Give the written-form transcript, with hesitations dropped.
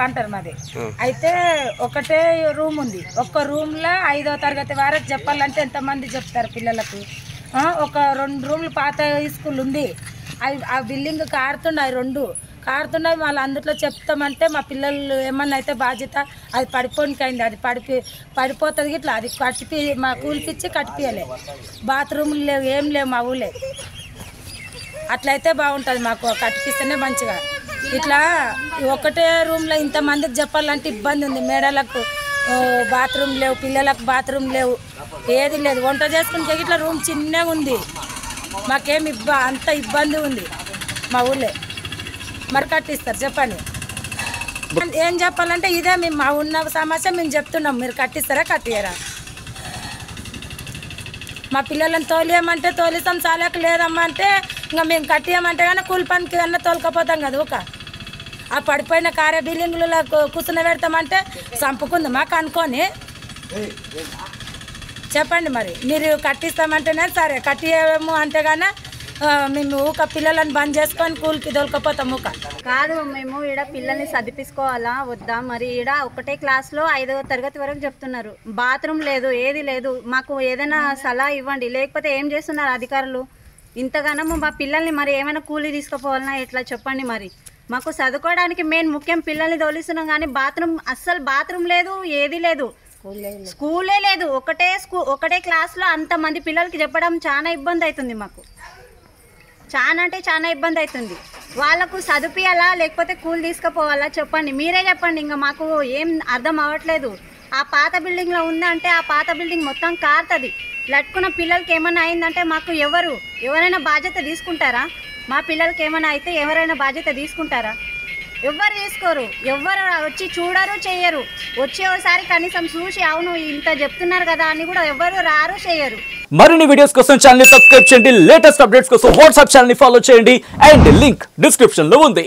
అంటారు మాది. అయితే ఒకటే రూమ్ ఉంది. ఒక్క రూమ్లో 5వ తరగతి వరకు చెప్పాలంటే ఎంతమంది చెప్తారు పిల్లలకు? ఒక 2 రూమ్లు పాత స్కూల్ ఉంది. ఆ బిల్డింగ్ కారుతున్నాయి, 2 కారుతున్నాయి. వాళ్ళు అందులో చెప్తామంటే మా పిల్లలు ఏమన్నా అయితే బాధ్యత అది పడిపోనికి అయింది. అది పడిపోతుంది ఇట్లా. అది కట్టిపి మా కూలిపిచ్చి కట్టిపియలే. బాత్రూములు లేవు, ఏం లేవు మా ఊళ్ళే. అట్లయితే బాగుంటుంది, మాకు కట్టిపిస్తేనే మంచిగా. ఇట్లా ఒకటే రూమ్లో ఇంతమందికి చెప్పాలంటే ఇబ్బంది ఉంది. మేడలకు బాత్రూమ్ లేవు, పిల్లలకు బాత్రూమ్ లేవు, ఏది లేదు. వంట చేసుకుని ఇట్లా రూమ్ చిన్నగా ఉంది. మాకేం అంత ఇబ్బంది ఉంది మా ఊళ్ళో. మరి కట్టిస్తారు చెప్పండి. ఏం చెప్పాలంటే ఇదే మేము మా ఉన్న సమస్య మేము చెప్తున్నాం. మీరు కట్టిస్తారా కట్టియరా? మా పిల్లలను తోలియమంటే తోలిస్తాం, చాలకు లేదమ్మా అంటే ఇంకా మేము కట్టియమంటే కానీ కూలి పనికి కన్నా తోలుకపోతాం కదా. ఒక ఆ పడిపోయిన కారే బిల్డింగ్లలో కూర్చుని పెడతామంటే చంపుకుంది మాకు అనుకొని చెప్పండి. మరి మీరు కట్టిస్తామంటేనే సరే, కట్టియము అంటే కానీ మేము ఊక పిల్లలను బంద్ చేసుకొని కూలికి దొరకపోతాం. ఊక కాదు, మేము ఈడ పిల్లల్ని చదివించుకోవాలా వద్దా? మరి ఈడ ఒకటే క్లాస్లో 5వ తరగతి వరకు చెప్తున్నారు. బాత్రూమ్ లేదు, ఏది లేదు. మాకు ఏదైనా సలహా ఇవ్వండి. లేకపోతే ఏం చేస్తున్నారు అధికారులు? ఇంతగానో మా పిల్లల్ని మరి ఏమైనా కూలీ తీసుకుపోవాలన్నా ఎట్లా చెప్పండి. మరి మాకు చదువుకోవడానికి మెయిన్ ముఖ్యం. పిల్లల్ని తోలిస్తున్నాం కానీ అస్సలు బాత్రూమ్ లేదు, ఏది లేదు, స్కూలే లేదు. ఒకటే క్లాస్లో అంతమంది పిల్లలకి చెప్పడం చాలా ఇబ్బంది అవుతుంది. మాకు చాలా అంటే చాలా ఇబ్బంది అవుతుంది. వాళ్ళకు చదివియాలా లేకపోతే కూలి తీసుకుపోవాలా చెప్పండి, మీరే చెప్పండి. ఇంకా మాకు ఏం అర్థం అవ్వట్లేదు. ఆ పాత బిల్డింగ్లో ఉందంటే ఆ పాత బిల్డింగ్ మొత్తం కారుతుంది. లట్టుకున్న పిల్లలకి ఏమైనా అయిందంటే మాకు ఎవరైనా బాధ్యత తీసుకుంటారా? మా పిల్లలకి ఏమైనా అయితే ఎవరైనా బాధ్యత తీసుకుంటారా? ఎవ్వరు తీసుకోరు, ఎవ్వరు వచ్చి చూడరు, చేయరు. వచ్చే ఒకసారి కనీసం చూసి అవును ఇంత చెప్తున్నారు కదా అని కూడా ఎవ్వరు రారు, చేయరు. మరిన్ని వీడియోస్ కోసం ఛానల్ సబ్స్క్రైబ్ చేయండి. లేటెస్ట్ అప్డేట్స్ కోసం వాట్సాప్ ఛానల్ ఫాలో చేయండి. అండ్ లింక్ డిస్క్రిప్షన్ లో ఉంది.